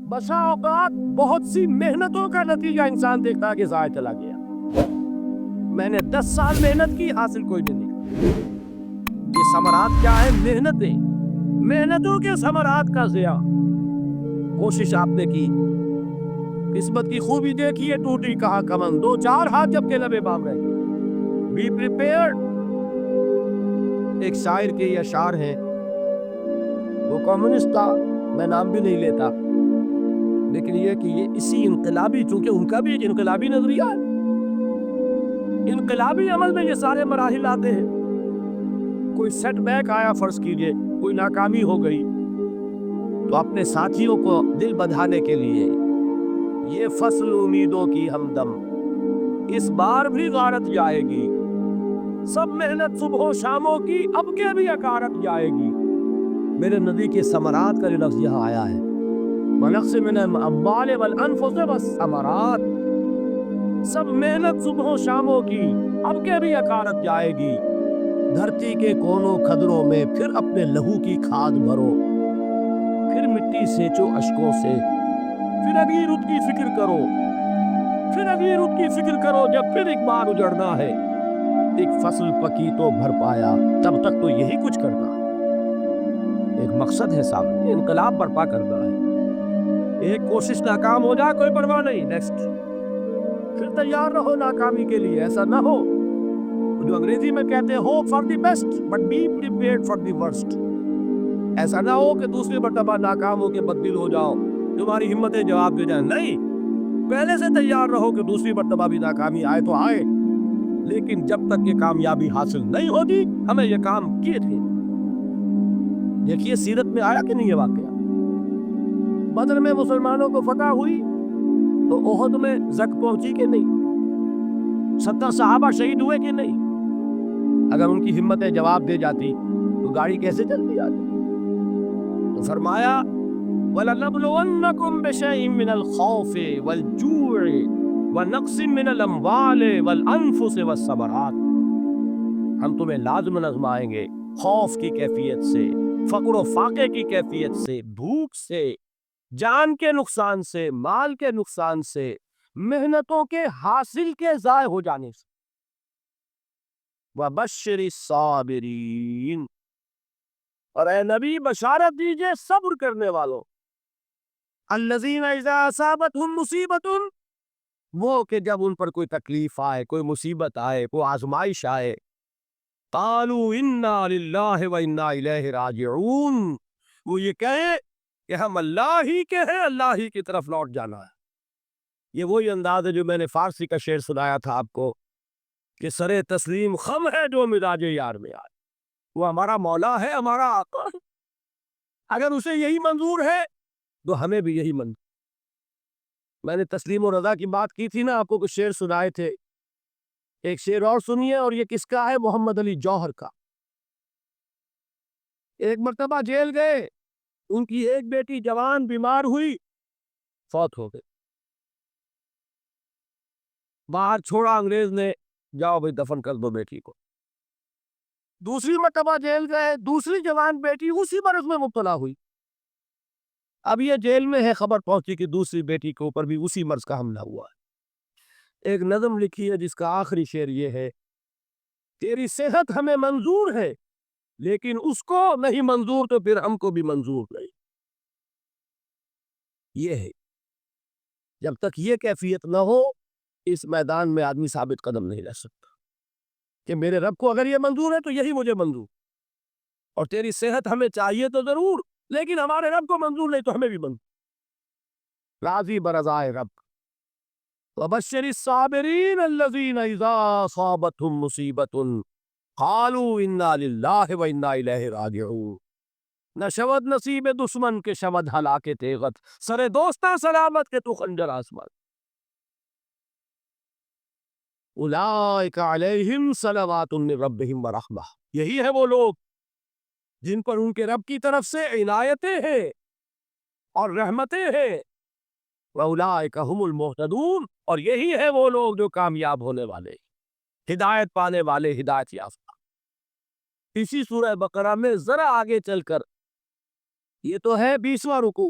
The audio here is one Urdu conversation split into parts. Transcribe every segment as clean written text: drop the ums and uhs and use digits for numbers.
بسا اوقات بہت سی محنتوں کا نتیجہ انسان دیکھتا ہے کہ ضائع چلا گیا. میں نے 10 سال محنت کی، حاصل کوئی نہیں نکلا. یہ ثمرات کیا ہے؟ محنتیں، محنتوں کے ثمرات کا ضیاع. کوشش آپ نے کی، قسمت کی خوبی دیکھیے، ٹوٹی کہاں کمن، 2-4 ہاتھ جب کے لبے بام رہ گئے. Be prepared. ایک شاعر کے یہ اشعار ہیں، وہ کمیونسٹ تھا، میں نام بھی نہیں لیتا، لیکن یہ کہ یہ اسی انقلابی، چونکہ ان کا بھی ایک انقلابی نظریہ ہے، انقلابی عمل میں یہ سارے مراحل آتے ہیں. کوئی سیٹ بیک آیا، فرض کیجئے کوئی ناکامی ہو گئی، تو اپنے ساتھیوں کو دل بندھانے کے لیے یہ فصل امیدوں کی ہمدم اس بار بھی غارت جائے گی، سب محنت صبح و شاموں کی اب کے بھی اکارت جائے گی. میرے نبی کے ثمرات کا جو لفظ یہاں آیا ہے، وَنَقْصٍ مِّنَ الْأَمْوَالِ وَالْأَنفُسِ وَالثَّمَرَاتِ، سب محنت صبح و شاموں کی اب کے بھی اکارت جائے گی. دھرتی کے کونوں کھدروں میں پھر اپنے لہو کی کھاد بھرو، پھر مٹی سینچو اشکوں سے، پھر اگلی رت کی فکر کرو، پھر اگلی رت کی فکر کرو، جب پھر ایک بار اجڑنا ہے. ایک فصل پکی تو بھر پایا، تب تک تو یہی کچھ کرنا ہے. ایک مقصد ہے سامنے، انقلاب برپا کرنا ہے. ایک کوشش ناکام ہو جائے کوئی پرواہ نہیں، نیکسٹ. پھر تیار رہو ناکامی کے لیے. ایسا نہ ہو جو انگریزی میں کہتے ہیں hope for the best but be prepared for the worst. ایسا نہ ہو کہ دوسری مرتبہ ناکام ہو کے بددل ہو جاؤ، تمہاری ہمتیں جواب دے جائیں. نہیں، پہلے سے تیار رہو کہ دوسری مرتبہ بھی ناکامی آئے تو آئے، لیکن جب تک یہ کامیابی حاصل نہیں ہوتی ہمیں یہ کام کیے تھے. دیکھیے سیرت میں آیا کہ نہیں یہ واقعہ. بدر میں مسلمانوں کو فتح ہوئی تو احد میں زک پہنچی کہ نہیں؟ 70 صحابہ شہید ہوئے کہ نہیں؟ اگر ان کی ہمتیں جواب دے جاتی تو گاڑی کیسے چلتی آتی؟ تو فرمایا وَلَنَبْلُوَنَّكُمْ بِشَيْءٍ مِّنَ الْخَوْفِ وَالْجُوعِ وَنَقْصٍ مِّنَ الْأَمْوَالِ وَالْأَنفُسِ وَالثَّمَرَاتِ. ہم تمہیں لازم آزمائیں گے، خوف کی کیفیت سے، فقر و فاقے کی کیفیت سے، بھوک سے، جان کے نقصان سے، مال کے نقصان سے، محنتوں کے حاصل کے ضائع ہو جانے سے. وَبَشِّرِ الصَّابِرِينَ، اور اے نبی بشارت دیجئے صبر کرنے والوں. الَّذِينَ إِذَا أَصَابَتْهُمْ مُصِيبَةٌ، وہ کہ جب ان پر کوئی تکلیف آئے، کوئی مصیبت آئے، کوئی آزمائش آئے، قَالُوا إِنَّا لِلَّهِ وَإِنَّا إِلَيْهِ رَاجِعُونَ، وہ یہ کہیں کہ ہم اللہ ہی کے ہیں، اللہ ہی کی طرف لوٹ جانا ہے. یہ وہی انداز ہے جو میں نے فارسی کا شعر سنایا تھا آپ کو کہ سرے تسلیم خم ہے جو مزاج یار میں آئے. وہ ہمارا مولا ہے، ہمارا آقا ہے، اگر اسے یہی منظور ہے تو ہمیں بھی یہی منظور. میں نے تسلیم و رضا کی بات کی تھی نا، آپ کو کچھ شعر سنائے تھے. ایک شعر اور سنیے، اور یہ کس کا ہے؟ محمد علی جوہر کا. ایک مرتبہ جیل گئے، ان کی ایک بیٹی جوان بیمار ہوئی، فوت ہو گئی. باہر چھوڑا انگریز نے، جاؤ بھائی دفن کر دو بیٹی کو. دوسری مرتبہ جیل گئے، دوسری جوان بیٹی اسی مرض میں مبتلا ہوئی. اب یہ جیل میں ہے، خبر پہنچی کہ دوسری بیٹی کے اوپر بھی اسی مرض کا حملہ ہوا ہے. ایک نظم لکھی ہے جس کا آخری شعر یہ ہے، تیری صحت ہمیں منظور ہے لیکن اس کو نہیں منظور تو پھر ہم کو بھی منظور نہیں. یہ ہے، جب تک یہ کیفیت نہ ہو اس میدان میں آدمی ثابت قدم نہیں رہ سکتا کہ میرے رب کو اگر یہ منظور ہے تو یہی مجھے منظور، اور تیری صحت ہمیں چاہیے تو ضرور، لیکن ہمارے رب کو منظور نہیں تو ہمیں بھی منظور. راضی برضائے رب. وَبَشِّرِ الصَّابِرِينَ الَّذِينَ إِذَا أَصَابَتْهُمْ مُصِيبَةٌ قَالُوا إِنَّا لِلَّهِ وَإِنَّا إِلَيْهِ رَاجِعُونَ. نہ شود نصیب دشمن کے شود ہلاکے تیغت، سر دوستاں سلامت کے تو خنجر آسمان. اولئک علیہم صلوات من ربہم ورحمہ، یہی ہے وہ لوگ جن پر ان کے رب کی طرف سے عنایتیں ہیں اور رحمتیں ہیں. واولئک هم المہتدون، اور یہی ہے وہ لوگ جو کامیاب ہونے والے، ہدایت پانے والے، ہدایت یافتہ. اسی سورہ بقرہ میں ذرا آگے چل کر، یہ تو ہے 20واں رکوع،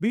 بھی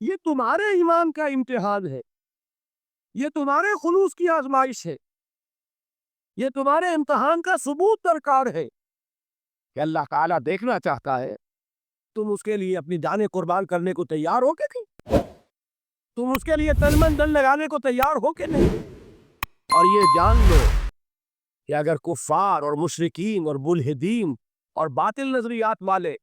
یہ تمہارے ایمان کا امتحان ہے، یہ تمہارے خلوص کی آزمائش ہے، یہ تمہارے امتحان کا ثبوت درکار ہے کہ اللہ تعالیٰ دیکھنا چاہتا ہے تم اس کے لیے اپنی جانیں قربان کرنے کو تیار ہو کہ نہیں، تم اس کے لیے تن من دل لگانے کو تیار ہو کہ نہیں۔ اور یہ جان لو کہ اگر کفار اور مشرکین اور ملحدین اور باطل نظریات والے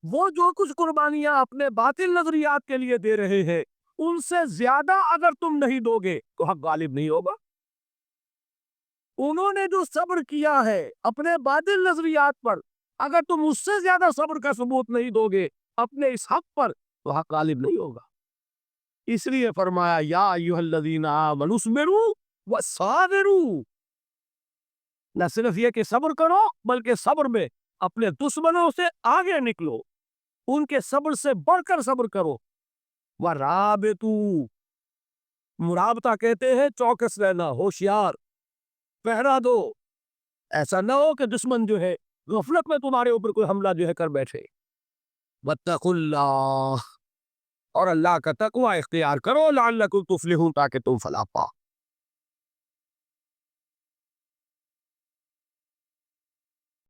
وہ جو کچھ قربانیاں اپنے باطل نظریات کے لیے دے رہے ہیں ان سے زیادہ اگر تم نہیں دو گے تو حق غالب نہیں ہوگا۔ انہوں نے جو صبر کیا ہے اپنے باطل نظریات پر، اگر تم اس سے زیادہ صبر کا ثبوت نہیں دو گے اپنے اس حق پر تو حق غالب نہیں ہوگا۔ اس لیے فرمایا یا ایھا الذین آمنوا اصبروا وصابروا، نہ صرف یہ کہ صبر کرو بلکہ صبر میں اپنے دشمنوں سے آگے نکلو، ان کے صبر سے بڑھ کر صبر کرو۔ وَرَابِطُوا، مرابطہ کہتے ہیں چوکس رہنا، ہوشیار، پہرا دو، ایسا نہ ہو کہ دشمن جو ہے غفلت میں تمہارے اوپر کوئی حملہ جو ہے کر بیٹھے۔ وَاتَّقُوا اللَّهَ، اور اللہ کا تقوی اختیار کرو، لعلکم تفلحون، تاکہ تم فلاح پاؤ۔